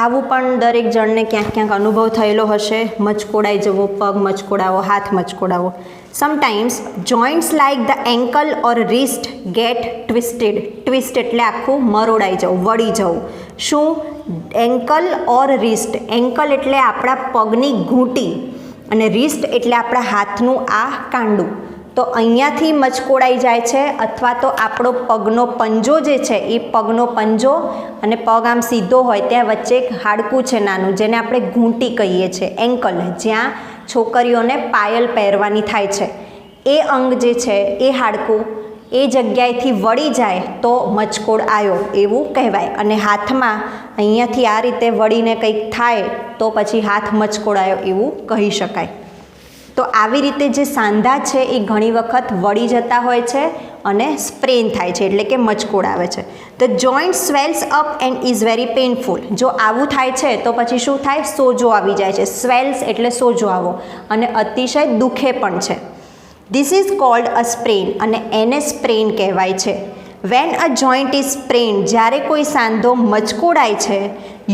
આવું પણ દરેક જણને ક્યાંક ક્યાંક અનુભવ થયેલો હશે, મચકોડાઈ જવો, પગ મચકોડાવો, હાથ મચકોડાવો. Sometimes joints like the ankle or wrist get twisted. Twist એટલે આખું મરોડાઈ જવું, વળી જવું. શું? Ankle or wrist. એન્કલ એટલે આપણા પગની ઘૂંટી અને રિસ્ટ એટલે આપણા હાથનું આ કાંડું. તો અહીંયાથી મચકોડાઈ જાય છે, અથવા તો આપણો પગનો પંજો જે છે એ પગનો પંજો અને પગ આમ સીધો હોય ત્યાં વચ્ચે એક હાડકું છે નાનું, જેને આપણે ઘૂંટી કહીએ છીએ, એન્કલ, જ્યાં છોકરીઓને પાયલ પહેરવાની થાય છે. એ અંગ જે છે એ હાડકું એ જગ્યાએથી વળી જાય તો મચકોડ આવ્યો એવું કહેવાય. અને હાથમાં અહીંયાથી આ રીતે વળીને કંઈક થાય તો પછી હાથ મચકોડાયો એવું કહી શકાય. તો આવી રીતે જે સાંધા છે એ ઘણી વખત વળી જતા હોય છે અને સ્પ્રેન થાય છે, એટલે કે મચકોડ આવે છે. The joint swells up and is very painful. જો આવું થાય છે તો પછી શું થાય? સોજો આવી જાય છે. સ્વેલ્સ એટલે સોજો આવો, અને અતિશય દુખે પણ છે. This is called a sprain, અને એને સ્પ્રેન કહેવાય છે. When a joint is sprain, જ્યારે કોઈ સાંધો મચકોડાય છે,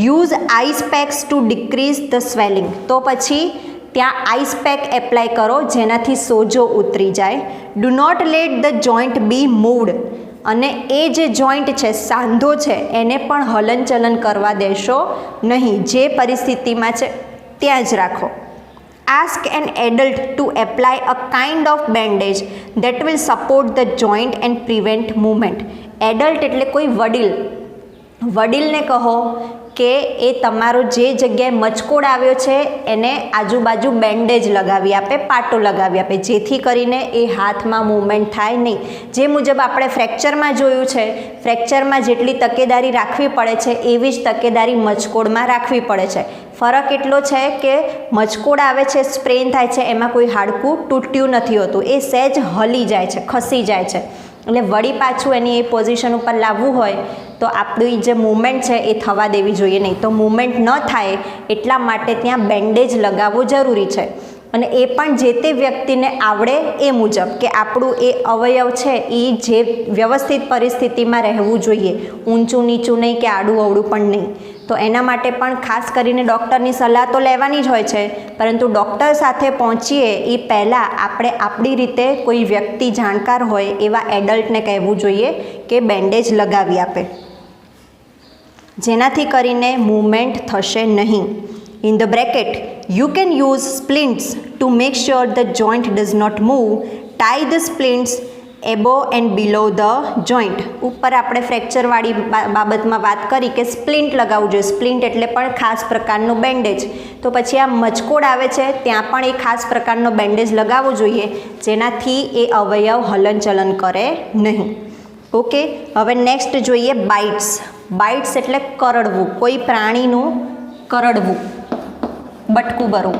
use ice packs to decrease the swelling. તો પછી ત્યાં આઈસ પેક એપ્લાય કરો જેનાથી સોજો ઉતરી જાય. Do not let the joint be moved. અને એ જે જોઈન્ટ છે, સાંધો છે, એને પણ હલનચલન કરવા દેશો નહીં. જે પરિસ્થિતિમાં છે ત્યાં જ રાખો. Ask an adult to apply a kind of bandage that will support the joint and prevent movement. Adult એટલે કોઈ વડીલ. વડીલને કહો કે એ તમારો જે જગ્યાએ મચકોડ આવ્યો છે એને આજુબાજુ બેન્ડેજ લગાવી આપે, પાટો લગાવી આપે, જેથી કરીને એ હાથમાં મૂવમેન્ટ થાય નહીં. જે મુજબ આપણે ફ્રેક્ચરમાં જોયું છે, ફ્રેક્ચરમાં જેટલી તકેદારી રાખવી પડે છે એવી જ તકેદારી મચકોડમાં રાખવી પડે છે. ફરક એટલો છે કે મચકોડ આવે છે, સ્પ્રેન થાય છે, એમાં કોઈ હાડકું તૂટ્યું નથી હોતું, એ સહેજ હલી જાય છે, ખસી જાય છે. એટલે વળી પાછું એની એ પોઝિશન ઉપર લાવવું હોય તો આપણી જે મૂવમેન્ટ છે એ થવા દેવી જોઈએ નહીં. તો મૂવમેન્ટ ન થાય એટલા માટે ત્યાં બેન્ડેજ લગાવવો જરૂરી છે. અને એ પણ જે તે વ્યક્તિને આવડે એ મુજબ, કે આપણું એ અવયવ છે એ જે વ્યવસ્થિત પરિસ્થિતિમાં રહેવું જોઈએ, ઊંચું નીચું નહીં કે આડું અવળું પણ નહીં. તો એના માટે પણ ખાસ કરીને ડૉક્ટરની સલાહ તો લેવાની જ હોય છે, પરંતુ ડૉક્ટર સાથે પહોંચીએ એ પહેલાં આપણે આપણી રીતે કોઈ વ્યક્તિ જાણકાર હોય એવા એડલ્ટને કહેવું જોઈએ કે બેન્ડેજ લગાવી આપે, જેનાથી કરીને મૂવમેન્ટ થશે નહીં. In the bracket you can use splints to make sure the joint does not move. Tie the splints above and below the joint. ઉપર આપણે ફ્રેક્ચરવાળી બાબતમાં વાત કરી કે સ્પ્લિન્ટ લગાવવું જોઈએ. સ્પ્લિન્ટ એટલે પણ ખાસ પ્રકારનું બેન્ડેજ. તો પછી આ મચકોડ આવે છે ત્યાં પણ એ ખાસ પ્રકારનો બેન્ડેજ લગાવવો જોઈએ, જેનાથી એ અવયવ હલનચલન કરે નહીં. ઓકે, હવે નેક્સ્ટ જોઈએ બાઇટ્સ. બાઇટ્સ એટલે કરડવું, કોઈ પ્રાણીનું કરડવું, બટકું ભરવું.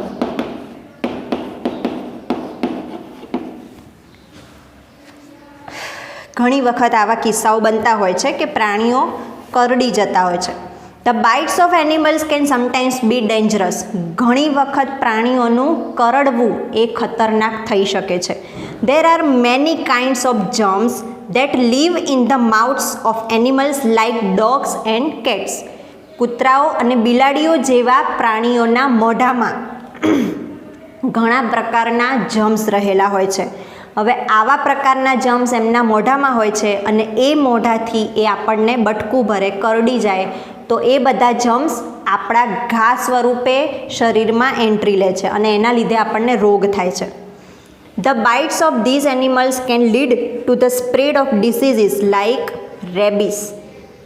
ઘણી વખત આવા કિસ્સાઓ બનતા હોય છે કે પ્રાણીઓ કરડી જતા હોય છે. The bites of animals can sometimes be dangerous. ઘણી વખત પ્રાણીઓનું કરડવું એ ખતરનાક થઈ શકે છે. There are many kinds of germs that live in the mouths of animals like dogs and cats. કૂતરાઓ અને બિલાડીઓ જેવા પ્રાણીઓના મોઢામાં ઘણા પ્રકારના જર્મ્સ રહેલા હોય છે. હવે આવા પ્રકારના જર્મ્સ એમના મોઢામાં હોય છે અને એ મોઢાથી એ આપણને બટકું ભરે, કરડી જાય, તો એ બધા જર્મ્સ આપણા ઘા સ્વરૂપે શરીરમાં એન્ટ્રી લે છે અને એના લીધે આપણને રોગ થાય છે. The bites of these animals can lead to the spread of diseases like rabies.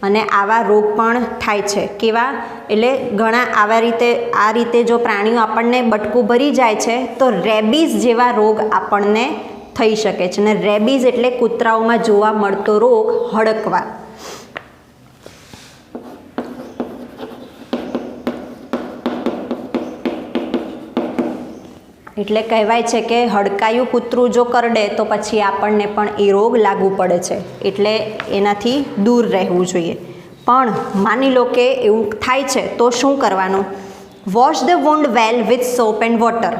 અને આવા રોગ પણ થાય છે. કેવા? એટલે ઘણા આ રીતે જો પ્રાણીઓ આપણને બટકું ભરી જાય છે તો રેબીઝ જેવા રોગ આપણને થઈ શકે છે. અને રેબીઝ એટલે કૂતરાઓમાં જોવા મળતો રોગ, હડકવા. એટલે કહેવાય છે કે હડકાયું કૂતરું જો કરડે તો પછી આપણને પણ એ રોગ લાગુ પડે છે, એટલે એનાથી દૂર રહેવું જોઈએ. પણ માની લો કે એવું થાય છે તો શું કરવાનું? Wash the wound well with soap and water.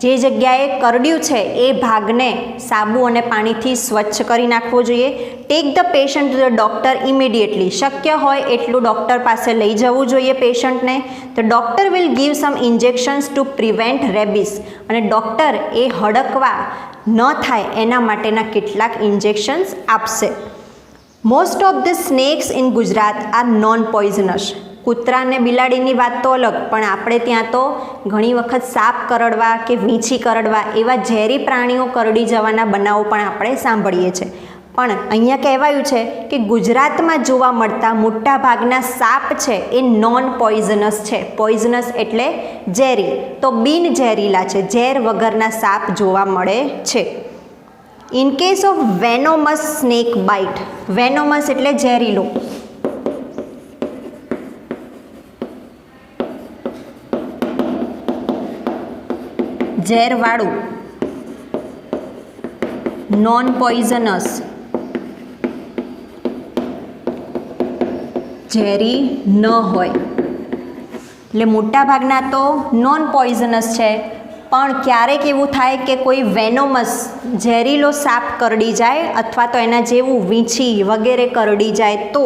જે જગ્યાએ કરડ્યું છે એ ભાગને સાબુ અને પાણીથી સ્વચ્છ કરી નાખવો જોઈએ. Take the patient to the doctor immediately. શક્ય હોય એટલું ડૉક્ટર પાસે લઈ જવું જોઈએ પેશન્ટને. The doctor will give some injections to prevent rabies. અને ડૉક્ટર એ હડકવા ન થાય એના માટેના કેટલાક ઇન્જેક્શન્સ આપશે. Most of the snakes in Gujarat are non poisonous. કૂતરા અને બિલાડીની વાત તો અલગ, પણ આપણે ત્યાં તો ઘણી વખત સાપ કરડવા કે વીંછી કરડવા એવા ઝેરી પ્રાણીઓ કરડી જવાના બનાવો પણ આપણે સાંભળીએ છીએ. પણ અહીંયા કહેવાયું છે કે ગુજરાતમાં જોવા મળતા મોટા ભાગના સાપ છે એ નોન પોઈઝનસ છે. પોઈઝનસ એટલે ઝેરી, તો બિન ઝેરીલા છે, ઝેર વગરના સાપ જોવા મળે છે. In case of venomous snake bite. Venomous એટલે ઝેરીલો. ઝેરવાળું, નોન પોઈઝનસ, ઝેરી ન હોય. એટલે મોટાભાગના તો નોન પોઈઝનસ છે, પણ ક્યારેક એવું થાય કે કોઈ વેનોમસ ઝેરીલો સાપ કરડી જાય અથવા તો એના જેવું વીંછી વગેરે કરડી જાય તો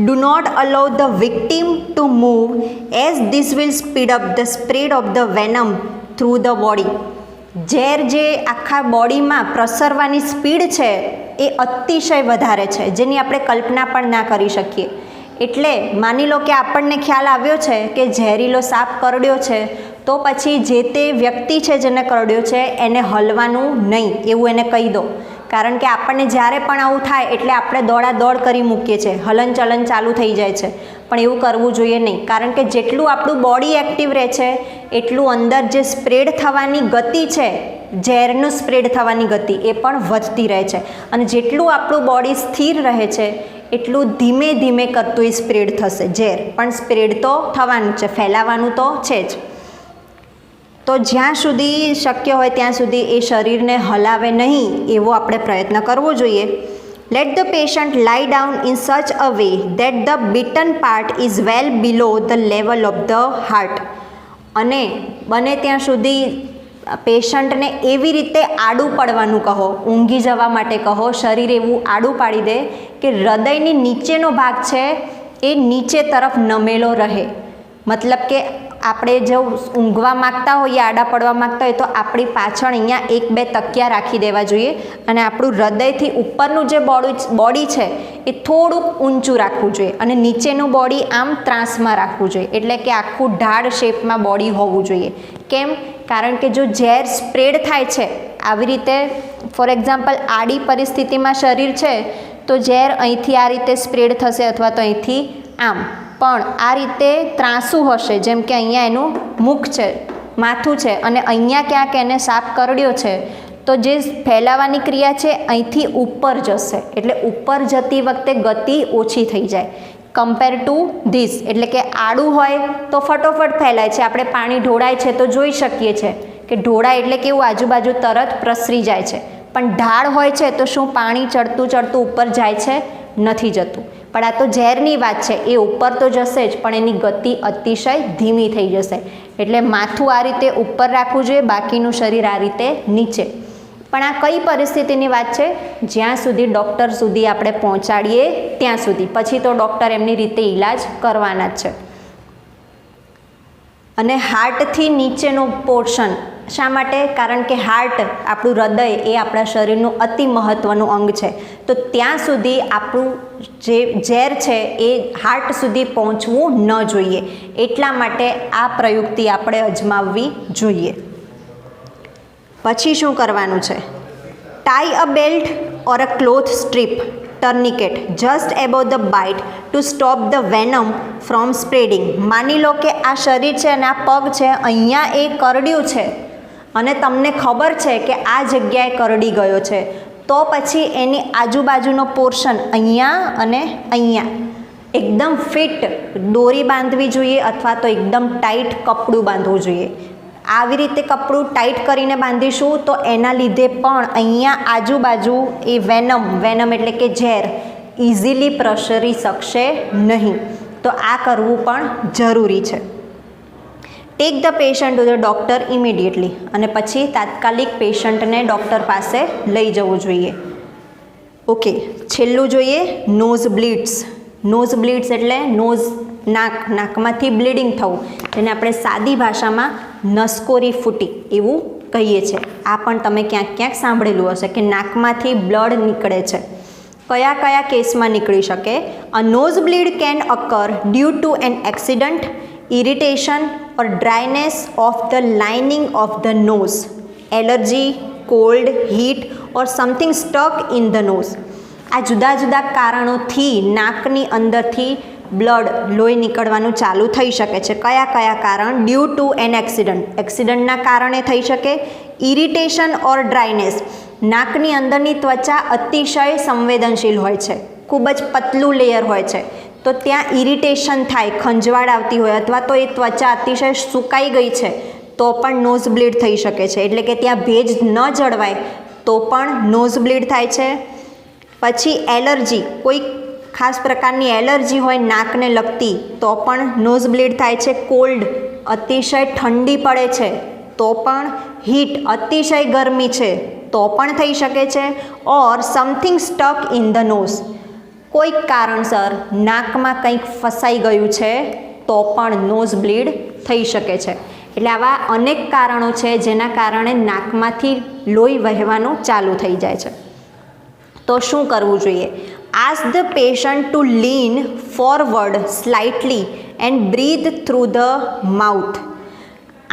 do not allow the victim to move as this will speed up the spread of the venom through the body. ઝેર જે આખા બોડીમાં પ્રસરવાની સ્પીડ છે એ અતિશય વધારે છે, જેની આપણે કલ્પના પણ ના કરી શકીએ. એટલે માની લો કે આપણને ખ્યાલ આવ્યો છે કે ઝેરીલો સાપ કરડ્યો છે, તો પછી જે તે વ્યક્તિ છે જેને કરડ્યો છે એને હલવાનું નહીં એવું એને કહી દો. કારણ કે આપણને જ્યારે પણ આવું થાય એટલે આપણે દોડાદોડ કરી મૂકીએ છીએ, હલનચલન ચાલુ થઈ જાય છે. પણ એવું કરવું જોઈએ નહીં, કારણ કે જેટલું આપણું બોડી એક્ટિવ રહે છે એટલું અંદર જે સ્પ્રેડ થવાની ગતિ છે, ઝેરનું સ્પ્રેડ થવાની ગતિ એ પણ વધતી રહે છે. અને જેટલું આપણું બોડી સ્થિર રહે છે એટલું ધીમે ધીમે કરતું એ સ્પ્રેડ થશે. ઝેર પણ સ્પ્રેડ તો થવાનું છે, ફેલાવાનું તો છે જ. તો જ્યાં સુધી શક્ય હોય ત્યાં સુધી એ શરીરને હલાવે નહીં એવો આપણે પ્રયત્ન કરવો જોઈએ. લેટ ધ પેશન્ટ લાઈ down in such a way that the beaten part is well below the level of the heart. અને બને ત્યાં સુધી પેશન્ટને એવી રીતે આડું પડવાનું કહો, ઊંઘી જવા માટે કહો, શરીર એવું આડું પાડી દે કે હૃદયની નીચેનો ભાગ છે એ નીચે તરફ નમેલો રહે. મતલબ કે આપણે જો ઊંઘવા માગતા હોઈએ, આડા પડવા માગતા હોય તો આપણી પાછળ અહીંયા 1-2 તકિયા રાખી દેવા જોઈએ અને આપણું હૃદયથી ઉપરનું જે બોડી છે એ થોડુંક ઊંચું રાખવું જોઈએ અને નીચેનું બોડી આમ ત્રાસમાં રાખવું જોઈએ. એટલે કે આખું ઢાળ શેપમાં બોડી હોવું જોઈએ. કેમ? કારણ કે જો ઝેર સ્પ્રેડ થાય છે આવી રીતે, ફોર એક્ઝામ્પલ આડી પરિસ્થિતિમાં શરીર છે તો ઝેર અહીંથી આ રીતે સ્પ્રેડ થશે અથવા તો અહીંથી આમ. પણ આ રીતે ત્રાંસું હશે, જેમ કે અહીંયા એનું મુખ છે, માથું છે અને અહીંયા ક્યાંક એને સાપ કરડ્યો છે, તો જે ફેલાવાની ક્રિયા છે અહીંથી ઉપર જશે. એટલે ઉપર જતી વખતે ગતિ ઓછી થઈ જાય કમ્પેર ટુ ધીસ. એટલે કે આડું હોય તો ફટોફટ ફેલાય છે, આપણે પાણી ઢોળાય છે તો જોઈ શકીએ છીએ કે ઢોળાય એટલે કેવું આજુબાજુ તરત પ્રસરી જાય છે. પણ ઢાળ હોય છે તો શું પાણી ચડતું ઉપર જાય છે? નથી જતું. પણ આ તો ઝેરની વાત છે, એ ઉપર તો જશે જ પણ એની ગતિ અતિશય ધીમી થઈ જશે. એટલે માથું આ રીતે ઉપર રાખવું જોઈએ, બાકીનું શરીર આ રીતે નીચે. પણ આ કઈ પરિસ્થિતિની વાત છે? જ્યાં સુધી ડૉક્ટર સુધી આપણે પહોંચાડીએ ત્યાં સુધી. પછી તો ડૉક્ટર એમની રીતે ઈલાજ કરવાના જ છે. અને હાર્ટથી નીચેનું પોર્શન શા માટે? કારણ કે હાર્ટ, આપણું હૃદય એ આપણા શરીરનું અતિ મહત્ત્વનું અંગ છે. તો ત્યાં સુધી આપણું જે ઝેર છે એ હાર્ટ સુધી પહોંચવું ન જોઈએ. એટલા માટે આ પ્રયુક્તિ આપણે અજમાવવી જોઈએ. પછી શું કરવાનું છે? Tie a belt or a cloth strip tourniquet just above the bite to stop the venom from spreading. માની લો કે આ શરીર છે અને આ પગ છે, અહીંયા એ કરડ્યું છે અને તમને ખબર છે કે આ જગ્યાએ કરડી ગયો છે, તો પછી એની આજુબાજુનો પોર્શન અહીંયા અને અહીંયા એકદમ ફિટ દોરી બાંધવી જોઈએ અથવા તો એકદમ ટાઈટ કપડું બાંધવું જોઈએ. આવી રીતે કપડું ટાઈટ કરીને બાંધીશું તો એના લીધે પણ અહીંયા આજુબાજુ એ વેનમ એટલે કે ઝેર ઇઝીલી પ્રસરી શકશે નહીં. તો આ કરવું પણ જરૂરી છે. Tech the patient to the doctor immediately, અને પછી તાત્કાલિક પેશન્ટને ડૉક્ટર પાસે લઈ જવું જોઈએ. ઓકે, છેલ્લું જોઈએ નોઝ બ્લીડ્સ. નોઝ બ્લીડ્સ એટલે નાકમાંથી બ્લીડિંગ થવું, જેને આપણે સાદી ભાષામાં નસકોરી ફૂટી એવું કહીએ છીએ. આ પણ તમે ક્યાંક સાંભળેલું હશે કે નાકમાંથી બ્લડ નીકળે છે. કયા કયા કેસમાં નીકળી શકે? A nose bleed can occur due to an accident, irritation or dryness of the lining of the nose, allergy, cold, heat or something stuck in the nose. આ જુદા જુદા કારણોથી નાકની અંદરથી લોહી નીકળવાનું ચાલુ થઈ શકે છે. કયા કયા કારણ? ડ્યુ ટુ એન એક્સિડન્ટના કારણે થઈ શકે. ઇરિટેશન ઓર ડ્રાયનેસ, નાકની અંદરની ત્વચા અતિશય સંવેદનશીલ હોય છે, ખૂબ જ પતલું લેયર હોય છે, તો ત્યાં ઇરિટેશન થાય, ખંજવાળ આવતી હોય, અથવા તો એ ત્વચા અતિશય સુકાઈ ગઈ છે તો પણ નોઝ બ્લીડ થઈ શકે છે. એટલે કે ત્યાં ભેજ ન જળવાય તો પણ નોઝ બ્લીડ થાય છે. પછી એલર્જી, કોઈ ખાસ પ્રકારની એલર્જી હોય નાકને લગતી તો પણ નોઝ બ્લીડ થાય છે. કોલ્ડ, અતિશય ઠંડી પડે છે તો પણ. હીટ, અતિશય ગરમી છે તો પણ થઈ શકે છે. Or something stuck in the nose, કોઈક કારણસર નાકમાં કંઈક ફસાઈ ગયું છે તો પણ નોઝ બ્લીડ થઈ શકે છે. એટલે આવા અનેક કારણો છે જેના કારણે નાકમાંથી લોહી વહેવાનું ચાલુ થઈ જાય છે. તો શું કરવું જોઈએ? Ask the patient to lean forward slightly and breathe through the mouth.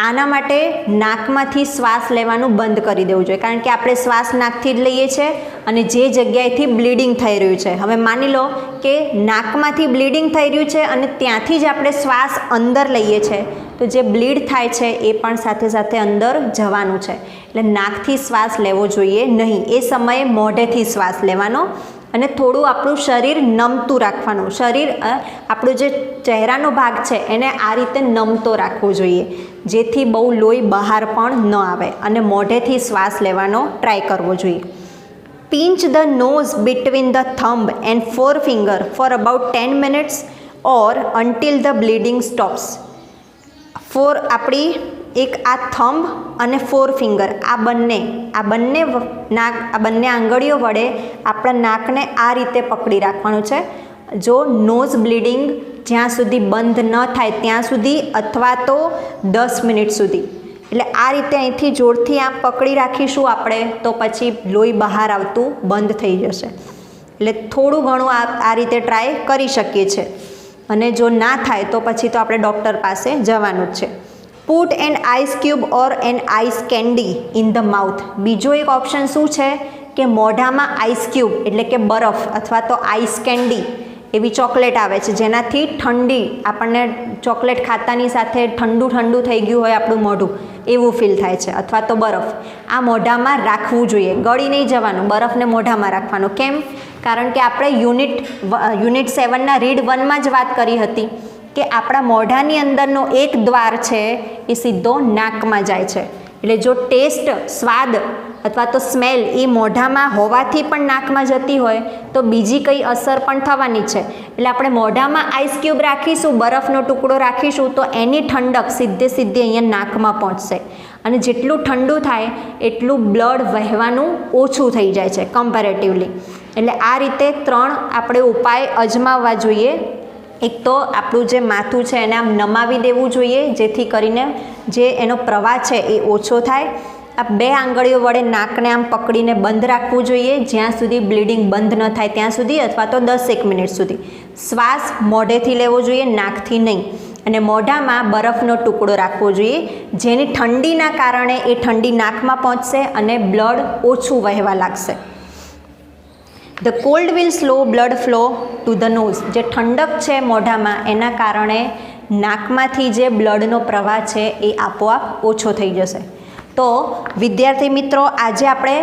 આના માટે નાકમાંથી શ્વાસ લેવાનું બંધ કરી દેવું જોઈએ, કારણ કે આપણે શ્વાસ નાકથી જ લઈએ છીએ અને જે જગ્યાએથી બ્લીડિંગ થઈ રહ્યું છે, હવે માની લો કે નાકમાંથી બ્લીડિંગ થઈ રહ્યું છે અને ત્યાંથી જ આપણે શ્વાસ અંદર લઈએ છીએ, તો જે બ્લીડ થાય છે એ પણ સાથે સાથે અંદર જવાનું છે. એટલે નાકથી શ્વાસ લેવો જોઈએ નહીં. એ સમયે મોઢેથી શ્વાસ લેવાનો અને થોડું આપણું શરીર નમતું રાખવાનું. શરીર, આપણું જે ચહેરાનો ભાગ છે એને આ રીતે નમતો રાખવો જોઈએ, જેથી બહુ લોહી બહાર પણ ન આવે, અને મોઢેથી શ્વાસ લેવાનો ટ્રાય કરવો જોઈએ. Pinch the nose between the thumb and forefinger for about 10 minutes or until the bleeding stops. આપણી એક આ થંબ અને ફોરફિંગર, આ બંને આંગળીઓ વડે આપણા નાકને આ રીતે પકડી રાખવાનું છે. જો નોઝ બ્લીડિંગ જ્યાં સુધી બંધ ન થાય ત્યાં સુધી, અથવા તો 10 મિનિટ સુધી. એટલે આ રીતે અહીંથી જોરથી આ પકડી રાખીશું આપણે, તો પછી લોહી બહાર આવતું બંધ થઈ જશે. એટલે થોડું ઘણું આ રીતે ટ્રાય કરી શકીએ છીએ, અને જો ના થાય તો પછી તો આપણે ડૉક્ટર પાસે જવાનું જ છે. Put an ice cube or an ice candy in the mouth. બીજો એક ઓપ્શન શું છે કે મોઢામાં આઈસ ક્યુબ એટલે કે બરફ, અથવા તો આઈસ કેન્ડી એવી ચોકલેટ આવે છે, જેનાથી ઠંડી, આપણને ચોકલેટ ખાતાની સાથે ઠંડુ થઈ ગયું હોય આપણું મોઢું એવું ફીલ થાય છે, અથવા તો બરફ. આ મોઢામાં રાખવું જોઈએ, ગળી નહીં જવાનું, બરફને મોઢામાં રાખવાનું. કેમ? કારણ કે આપણે યુનિટ 7ના રીડ 1માં જ વાત કરી હતી કે આપણા મોઢાની અંદરનો એક દ્વાર છે એ સીધો નાકમાં જાય છે. એટલે જો ટેસ્ટ, સ્વાદ અથવા તો સ્મેલ એ મોઢામાં હોવાથી પણ નાકમાં જતી હોય તો બીજી કંઈ અસર પણ થવાની છે. એટલે આપણે મોઢામાં આઈસ ક્યુબ રાખીશું, બરફનો ટુકડો રાખીશું, તો એની ઠંડક સીધી અહીંયા નાકમાં પહોંચશે, અને જેટલું ઠંડુ થાય એટલું બ્લડ વહેવાનું ઓછું થઈ જાય છે કમ્પેરેટિવલી. એટલે આ રીતે 3 આપણે ઉપાય અજમાવવા જોઈએ. એક તો આપણું જે માથું છે એને આમ નમાવી દેવું જોઈએ, જેથી કરીને જે એનો પ્રવાહ છે એ ઓછો થાય. આ 2 આંગળીઓ વડે નાકને આમ પકડીને બંધ રાખવું જોઈએ જ્યાં સુધી બ્લીડિંગ બંધ ન થાય ત્યાં સુધી, અથવા તો 10 મિનિટ સુધી. શ્વાસ મોઢેથી લેવો જોઈએ, નાકથી નહીં. અને મોઢામાં બરફનો ટુકડો રાખવો જોઈએ, જેની ઠંડીના કારણે એ ઠંડી નાકમાં પહોંચશે અને બ્લડ ઓછું વહેવા લાગશે. The cold will slow blood flow to the nose. જે ઠંડક છે મોઢામાં એના કારણે નાકમાંથી જે બ્લડનો પ્રવાહ છે એ આપોઆપ ઓછો થઈ જશે. તો વિદ્યાર્થી મિત્રો, આજે આપણે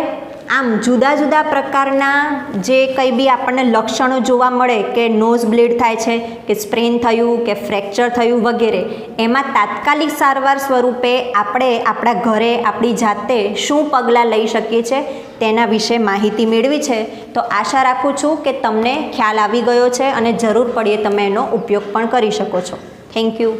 આમ જુદા જુદા પ્રકારના જે કંઈ બી આપણને લક્ષણો જોવા મળે કે નોઝ બ્લીડ થાય છે, કે સ્પ્રેન થયું, કે ફ્રેક્ચર થયું વગેરે, એમાં તાત્કાલિક સારવાર સ્વરૂપે આપણે આપણા ઘરે આપણી જાતે શું પગલાં લઈ શકીએ છીએ તેના વિશે માહિતી મેળવી છે. તો આશા રાખું છું કે તમને ખ્યાલ આવી ગયો છે અને જરૂર પડીએ તમે એનો ઉપયોગ પણ કરી શકો છો. Thank you.